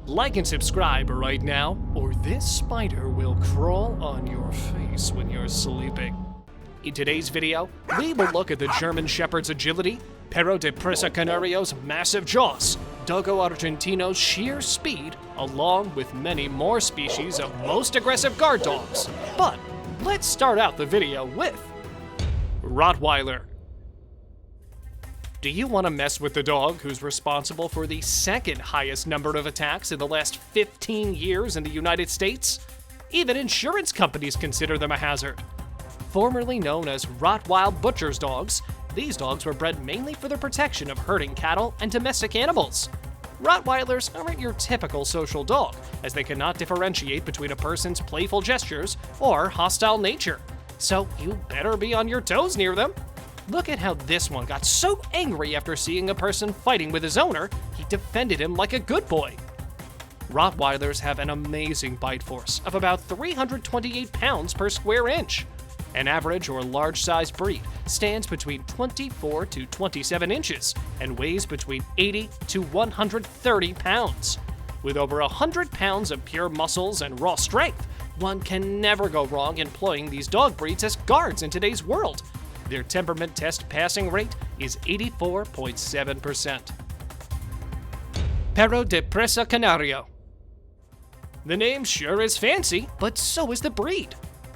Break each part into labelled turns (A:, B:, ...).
A: Like and subscribe right now, or this spider will crawl on your face when you're sleeping. In today's video, we will look at the German Shepherd's agility, Perro de Presa Canario's massive jaws, Dogo Argentino's sheer speed, along with many more species of most aggressive guard dogs. But let's start out the video with Rottweiler. Do you want to mess with the dog who's responsible for the second highest number of attacks in the last 15 years in the United States? Even insurance companies consider them a hazard. Formerly known as Rottweil butcher's dogs, these dogs were bred mainly for the protection of herding cattle and domestic animals. Rottweilers aren't your typical social dog, as they cannot differentiate between a person's playful gestures or hostile nature. So you better be on your toes near them. Look at how this one got so angry after seeing a person fighting with his owner, he defended him like a good boy. Rottweilers have an amazing bite force of about 328 pounds per square inch. An average or large-sized breed stands between 24 to 27 inches and weighs between 80 to 130 pounds. With over 100 pounds of pure muscles and raw strength, one can never go wrong employing these dog breeds as guards in today's world. Their temperament test passing rate is 84.7%. Perro de Presa Canario. The name sure is fancy, but so is the breed.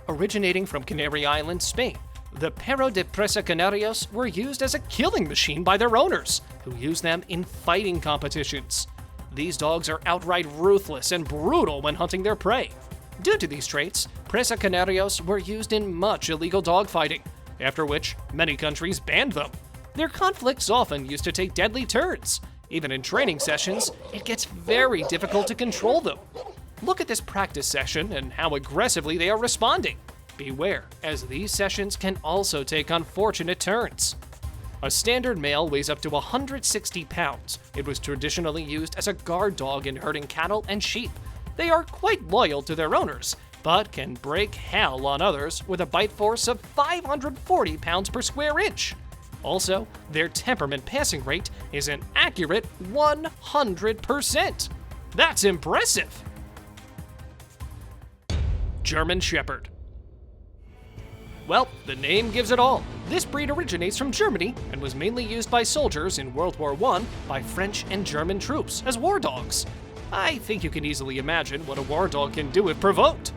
A: Originating from Canary Island, Spain, the Perro de Presa Canarios were used as a killing machine by their owners, who used them in fighting competitions. These dogs are outright ruthless and brutal when hunting their prey. Due to these traits, Presa Canarios were used in much illegal dogfighting, after which many countries banned them. Their conflicts often used to take deadly turns. Even in training sessions, it gets very difficult to control them. Look at this practice session and how aggressively they are responding. Beware, as these sessions can also take unfortunate turns. A standard male weighs up to 160 pounds. It was traditionally used as a guard dog in herding cattle and sheep. They are quite loyal to their owners, but can break hell on others with a bite force of 540 pounds per square inch. Also, their temperament passing rate is an accurate 100%. That's impressive! German Shepherd. Well, the name gives it all. This breed originates from Germany and was mainly used by soldiers in World War I by French and German troops as war dogs. I think you can easily imagine what a war dog can do if provoked.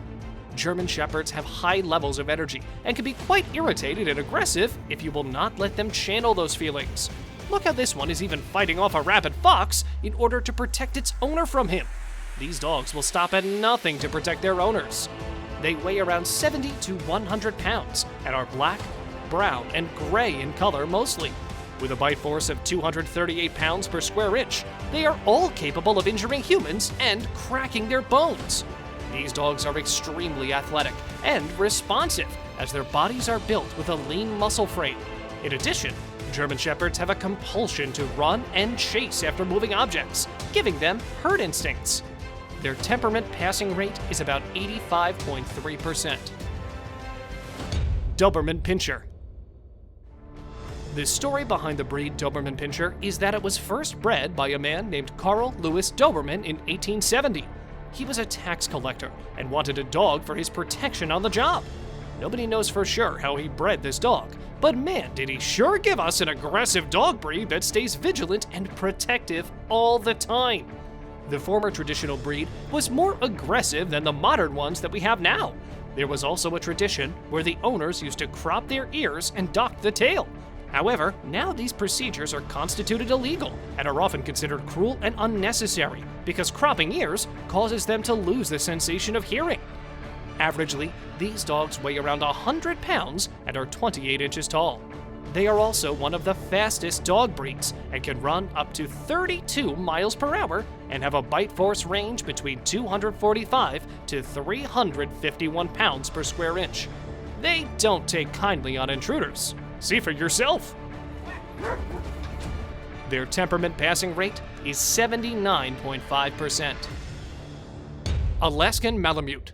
A: German Shepherds have high levels of energy and can be quite irritated and aggressive if you will not let them channel those feelings. Look how this one is even fighting off a rabid fox in order to protect its owner from him. These dogs will stop at nothing to protect their owners. They weigh around 70 to 100 pounds and are black, brown, and gray in color mostly. With a bite force of 238 pounds per square inch, they are all capable of injuring humans and cracking their bones. These dogs are extremely athletic and responsive, as their bodies are built with a lean muscle frame. In addition, German Shepherds have a compulsion to run and chase after moving objects, giving them herd instincts. Their temperament passing rate is about 85.3%. Doberman Pinscher. The story behind the breed Doberman Pinscher is that it was first bred by a man named Carl Louis Doberman in 1870. He was a tax collector and wanted a dog for his protection on the job. Nobody knows for sure how he bred this dog, but man, did he sure give us an aggressive dog breed that stays vigilant and protective all the time. The former traditional breed was more aggressive than the modern ones that we have now. There was also a tradition where the owners used to crop their ears and dock the tail. However, now these procedures are constituted illegal and are often considered cruel and unnecessary because cropping ears causes them to lose the sensation of hearing. Averagely, these dogs weigh around 100 pounds and are 28 inches tall. They are also one of the fastest dog breeds and can run up to 32 miles per hour and have a bite force range between 245 to 351 pounds per square inch. They don't take kindly on intruders. See for yourself. Their temperament passing rate is 79.5%. Alaskan Malamute.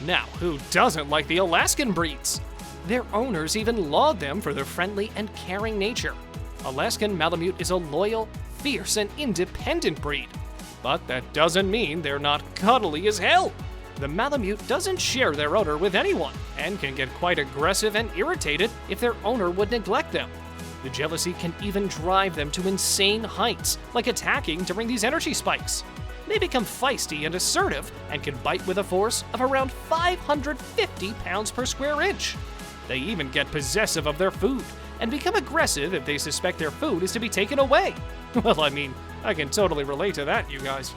A: Now, who doesn't like the Alaskan breeds? Their owners even laud them for their friendly and caring nature. Alaskan Malamute is a loyal, fierce, and independent breed. But that doesn't mean they're not cuddly as hell. The Malamute doesn't share their odor with anyone and can get quite aggressive and irritated if their owner would neglect them. The jealousy can even drive them to insane heights, like attacking during these energy spikes. They become feisty and assertive and can bite with a force of around 550 pounds per square inch. They even get possessive of their food and become aggressive if they suspect their food is to be taken away. Well, I mean, I can totally relate to that, you guys.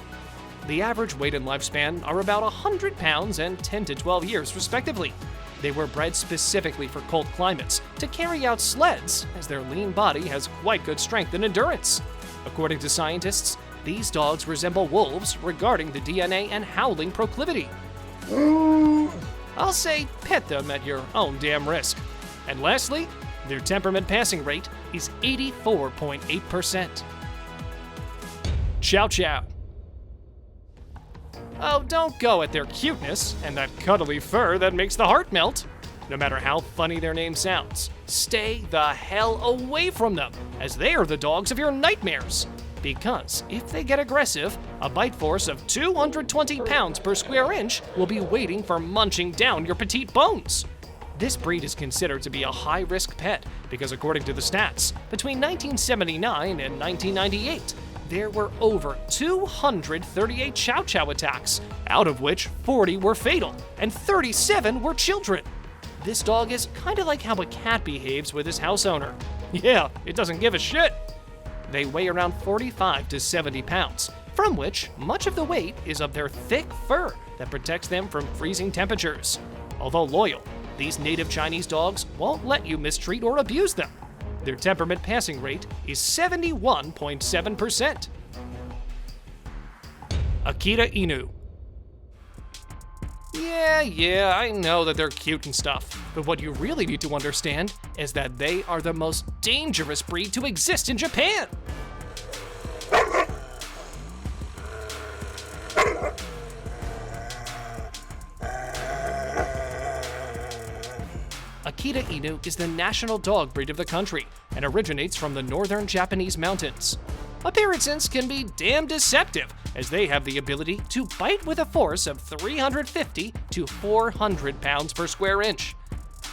A: The average weight and lifespan are about 100 pounds and 10 to 12 years, respectively. They were bred specifically for cold climates to carry out sleds, as their lean body has quite good strength and endurance. According to scientists, these dogs resemble wolves regarding the DNA and howling proclivity. I'll say pet them at your own damn risk. And lastly, their temperament passing rate is 84.8%. Chow chow. Oh, don't go at their cuteness and that cuddly fur that makes the heart melt. No matter how funny their name sounds, stay the hell away from them, as they are the dogs of your nightmares. Because if they get aggressive, a bite force of 220 pounds per square inch will be waiting for munching down your petite bones. This breed is considered to be a high-risk pet because, according to the stats, between 1979 and 1998, there were over 238 chow chow attacks, out of which 40 were fatal and 37 were children. This dog is kind of like how a cat behaves with his house owner. Yeah, it doesn't give a shit. They weigh around 45 to 70 pounds, from which much of the weight is of their thick fur that protects them from freezing temperatures. Although loyal, these native Chinese dogs won't let you mistreat or abuse them. Their temperament passing rate is 71.7%. Akita Inu. Yeah, I know that they're cute and stuff, but what you really need to understand is that they are the most dangerous breed to exist in Japan. Akita Inu is the national dog breed of the country and originates from the northern Japanese mountains. Appearances can be damn deceptive, as they have the ability to bite with a force of 350 to 400 pounds per square inch.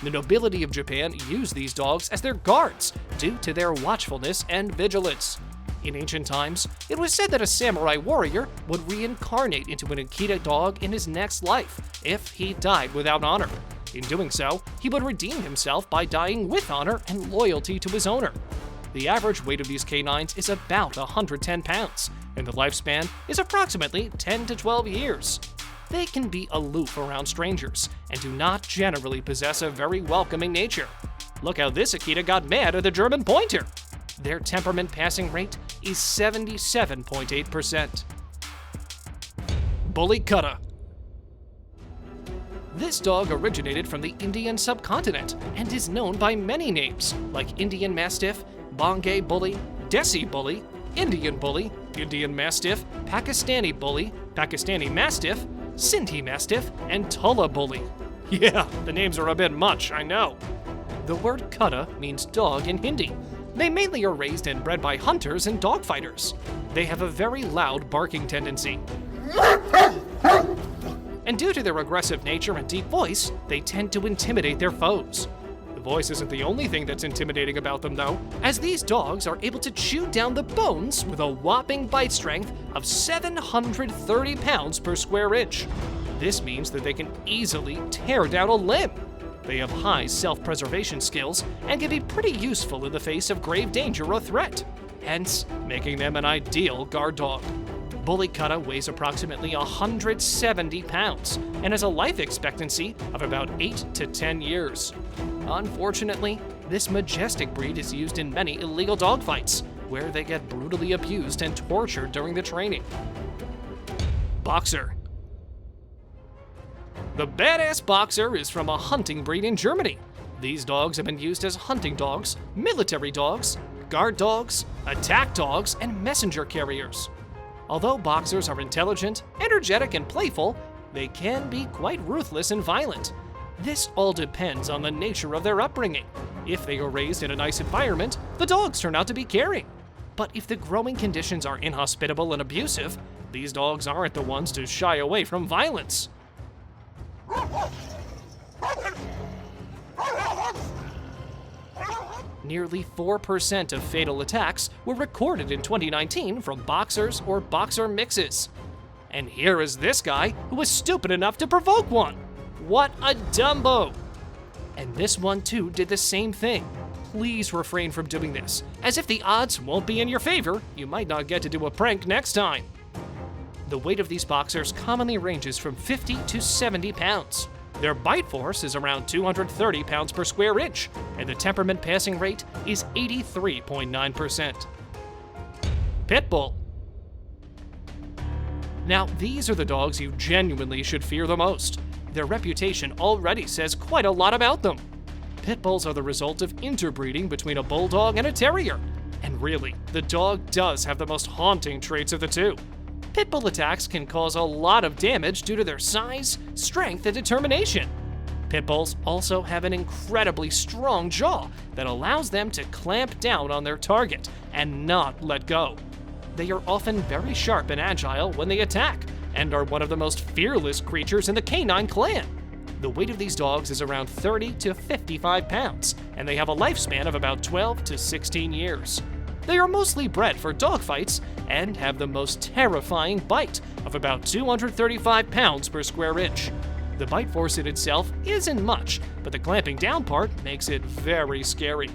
A: The nobility of Japan use these dogs as their guards due to their watchfulness and vigilance. In ancient times, it was said that a samurai warrior would reincarnate into an Akita dog in his next life if he died without honor. In doing so, he would redeem himself by dying with honor and loyalty to his owner. The average weight of these canines is about 110 pounds, and the lifespan is approximately 10 to 12 years. They can be aloof around strangers and do not generally possess a very welcoming nature. Look how this Akita got mad at the German Pointer. Their temperament passing rate is 77.8%. Bully Cutta. This dog originated from the Indian subcontinent and is known by many names, like Indian Mastiff, Bongay Bully, Desi Bully, Indian Bully, Indian Mastiff, Pakistani Bully, Pakistani Mastiff, Sindhi Mastiff, and Tulla Bully. Yeah, the names are a bit much, I know. The word Cutta means dog in Hindi. They mainly are raised and bred by hunters and dog fighters. They have a very loud barking tendency. And due to their aggressive nature and deep voice, they tend to intimidate their foes. The voice isn't the only thing that's intimidating about them, though, as these dogs are able to chew down the bones with a whopping bite strength of 730 pounds per square inch. This means that they can easily tear down a limb. They have high self-preservation skills and can be pretty useful in the face of grave danger or threat, hence making them an ideal guard dog. Bully Cutta weighs approximately 170 pounds and has a life expectancy of about 8 to 10 years. Unfortunately, this majestic breed is used in many illegal dogfights, where they get brutally abused and tortured during the training. Boxer. The badass Boxer is from a hunting breed in Germany. These dogs have been used as hunting dogs, military dogs, guard dogs, attack dogs, and messenger carriers. Although Boxers are intelligent, energetic, and playful, they can be quite ruthless and violent. This all depends on the nature of their upbringing. If they are raised in a nice environment, the dogs turn out to be caring. But if the growing conditions are inhospitable and abusive, these dogs aren't the ones to shy away from violence. Nearly 4% of fatal attacks were recorded in 2019 from boxers or boxer mixes. And here is this guy who was stupid enough to provoke one. What a dumbo! And this one too did the same thing. Please refrain from doing this, as if the odds won't be in your favor, you might not get to do a prank next time. The weight of these boxers commonly ranges from 50 to 70 pounds. Their bite force is around 230 pounds per square inch, and the temperament passing rate is 83.9%. Pitbull. Now, these are the dogs you genuinely should fear the most. Their reputation already says quite a lot about them. Pit bulls are the result of interbreeding between a bulldog and a terrier. And really, the dog does have the most haunting traits of the two. Pit bull attacks can cause a lot of damage due to their size, strength, and determination. Pit bulls also have an incredibly strong jaw that allows them to clamp down on their target and not let go. They are often very sharp and agile when they attack, and are one of the most fearless creatures in the canine clan. The weight of these dogs is around 30 to 55 pounds, and they have a lifespan of about 12 to 16 years. They are mostly bred for dogfights and have the most terrifying bite of about 235 pounds per square inch. The bite force in itself isn't much, but the clamping down part makes it very scary.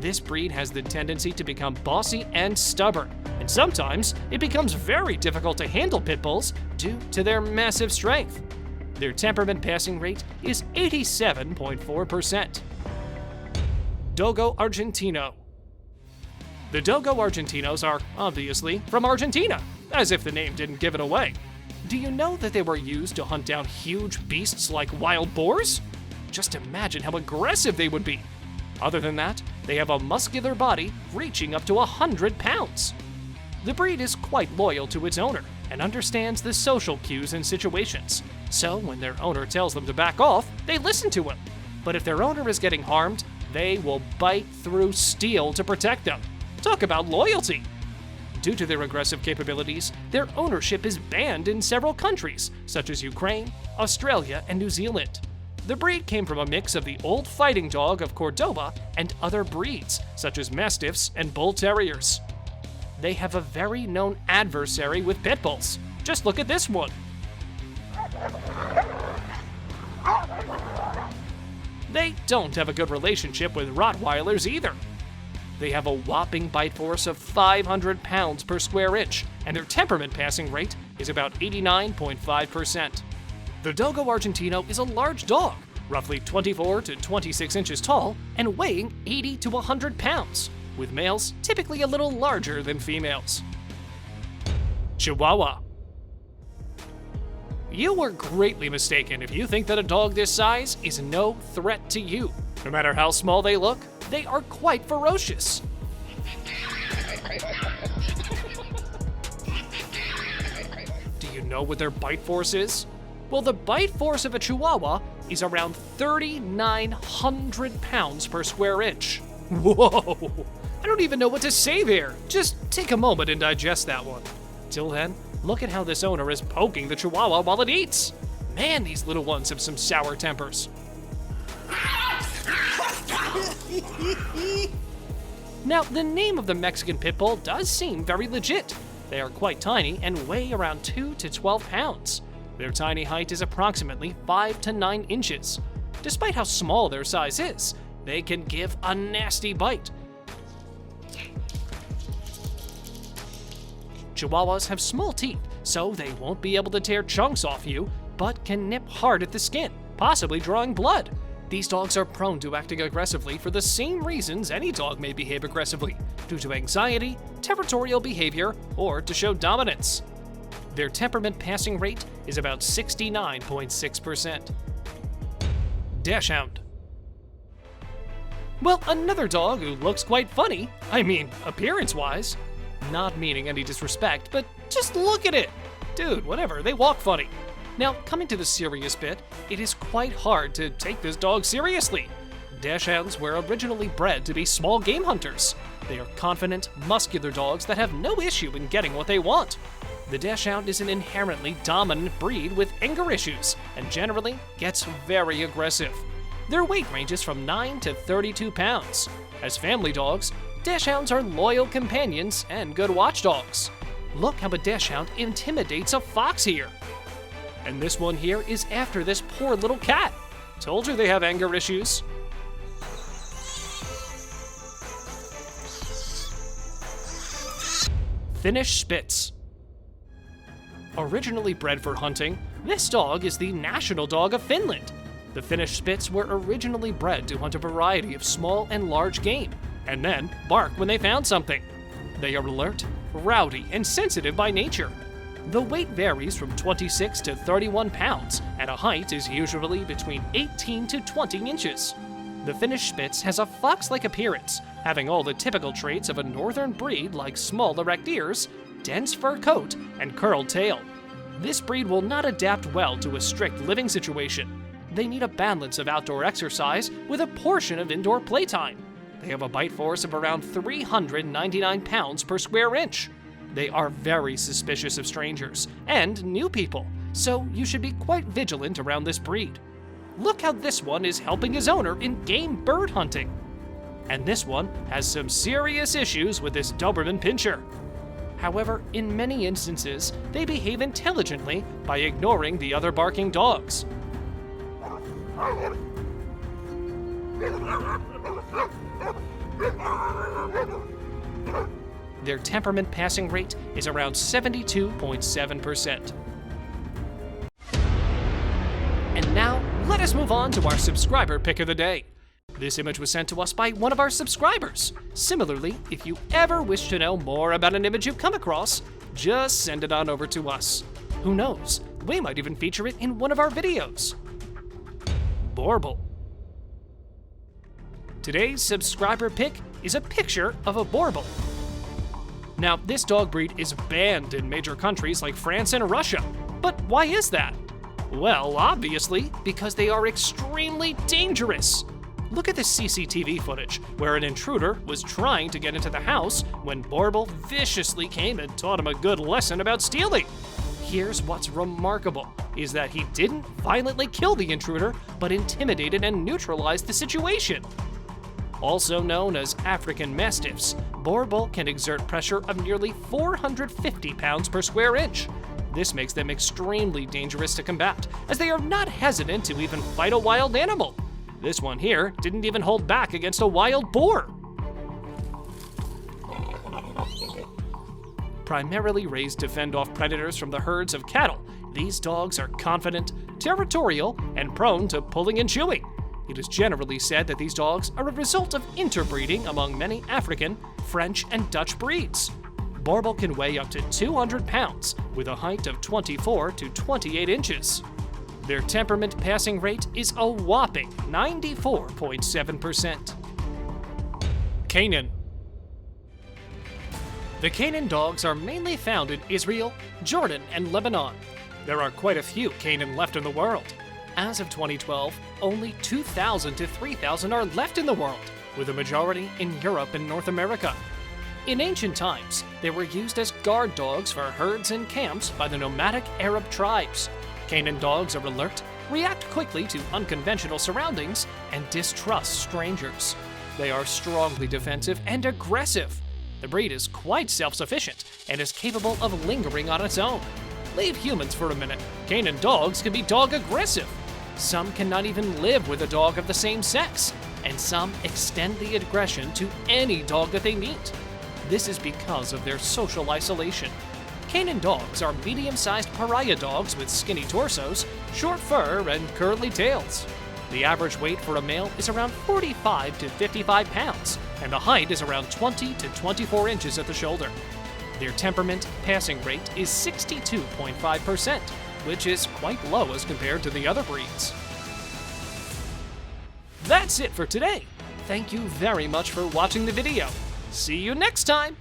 A: This breed has the tendency to become bossy and stubborn, and sometimes it becomes very difficult to handle pit bulls due to their massive strength. Their temperament passing rate is 87.4%. Dogo Argentino. The Dogo Argentinos are, obviously, from Argentina, as if the name didn't give it away. Do you know that they were used to hunt down huge beasts like wild boars? Just imagine how aggressive they would be. Other than that, they have a muscular body reaching up to 100 pounds. The breed is quite loyal to its owner and understands the social cues and situations. So when their owner tells them to back off, they listen to him. But if their owner is getting harmed, they will bite through steel to protect them. Talk about loyalty! Due to their aggressive capabilities, their ownership is banned in several countries, such as Ukraine, Australia, and New Zealand. The breed came from a mix of the old fighting dog of Cordoba and other breeds, such as mastiffs and bull terriers. They have a very known adversary with pit bulls. Just look at this one. They don't have a good relationship with rottweilers either. They have a whopping bite force of 500 pounds per square inch, and their temperament passing rate is about 89.5%. The Dogo Argentino is a large dog, roughly 24 to 26 inches tall, and weighing 80 to 100 pounds, with males typically a little larger than females. Chihuahua. You were greatly mistaken if you think that a dog this size is no threat to you. No matter how small they look, they are quite ferocious. Do you know what their bite force is? Well, the bite force of a Chihuahua is around 3,900 pounds per square inch. Whoa! I don't even know what to say there. Just take a moment and digest that one. Till then, look at how this owner is poking the Chihuahua while it eats. Man, these little ones have some sour tempers. Now, the name of the Mexican Pit Bull does seem very legit. They are quite tiny and weigh around 2 to 12 pounds. Their tiny height is approximately 5 to 9 inches. Despite how small their size is, they can give a nasty bite. Chihuahuas have small teeth, so they won't be able to tear chunks off you, but can nip hard at the skin, possibly drawing blood. These dogs are prone to acting aggressively for the same reasons any dog may behave aggressively, due to anxiety, territorial behavior, or to show dominance. Their temperament passing rate is about 69.6%. Dachshund. Well, another dog who looks quite funny, I mean, appearance-wise. Not meaning any disrespect, but just look at it! Dude, whatever, they walk funny. Now, coming to the serious bit, it is quite hard to take this dog seriously. Dachshunds were originally bred to be small game hunters. They are confident, muscular dogs that have no issue in getting what they want. The Dachshund is an inherently dominant breed with anger issues and generally gets very aggressive. Their weight ranges from 9 to 32 pounds. As family dogs, Dachshunds are loyal companions and good watchdogs. Look how a Dachshund intimidates a fox here. And this one here is after this poor little cat. Told you they have anger issues. Finnish Spitz. Originally bred for hunting, this dog is the national dog of Finland. The Finnish Spitz were originally bred to hunt a variety of small and large game, and then bark when they found something. They are alert, rowdy, and sensitive by nature. The weight varies from 26 to 31 pounds, and a height is usually between 18 to 20 inches. The Finnish Spitz has a fox-like appearance, having all the typical traits of a northern breed like small erect ears, dense fur coat, and curled tail. This breed will not adapt well to a strict living situation. They need a balance of outdoor exercise with a portion of indoor playtime. They have a bite force of around 399 pounds per square inch. They are very suspicious of strangers and new people, so you should be quite vigilant around this breed. Look how this one is helping his owner in game bird hunting. And this one has some serious issues with this Doberman Pinscher. However, in many instances, they behave intelligently by ignoring the other barking dogs. Their temperament passing rate is around 72.7%. And now, let us move on to our subscriber pick of the day. This image was sent to us by one of our subscribers. Similarly, if you ever wish to know more about an image you've come across, just send it on over to us. Who knows, we might even feature it in one of our videos. Borbal. Today's subscriber pick is a picture of a Borbal. Now, this dog breed is banned in major countries like France and Russia. But why is that? Well, obviously, because they are extremely dangerous. Look at the CCTV footage, where an intruder was trying to get into the house when Borbal viciously came and taught him a good lesson about stealing. Here's what's remarkable, is that he didn't violently kill the intruder, but intimidated and neutralized the situation. Also known as African mastiffs, Borbal can exert pressure of nearly 450 pounds per square inch. This makes them extremely dangerous to combat, as they are not hesitant to even fight a wild animal. This one here didn't even hold back against a wild boar. Primarily raised to fend off predators from the herds of cattle, these dogs are confident, territorial, and prone to pulling and chewing. It is generally said that these dogs are a result of interbreeding among many African, French, and Dutch breeds. Borbal can weigh up to 200 pounds, with a height of 24 to 28 inches. Their temperament passing rate is a whopping 94.7%. Canaan. The Canaan dogs are mainly found in Israel, Jordan, and Lebanon. There are quite a few Canaan left in the world. As of 2012, only 2,000 to 3,000 are left in the world, with a majority in Europe and North America. In ancient times, they were used as guard dogs for herds and camps by the nomadic Arab tribes. Canaan dogs are alert, react quickly to unconventional surroundings, and distrust strangers. They are strongly defensive and aggressive. The breed is quite self-sufficient and is capable of lingering on its own. Leave humans for a minute. Canaan dogs can be dog-aggressive. Some cannot even live with a dog of the same sex, and some extend the aggression to any dog that they meet. This is because of their social isolation. Canaan dogs are medium-sized pariah dogs with skinny torsos, short fur, and curly tails. The average weight for a male is around 45 to 55 pounds, and the height is around 20 to 24 inches at the shoulder. Their temperament passing rate is 62.5%, which is quite low as compared to the other breeds. That's it for today. Thank you very much for watching the video. See you next time!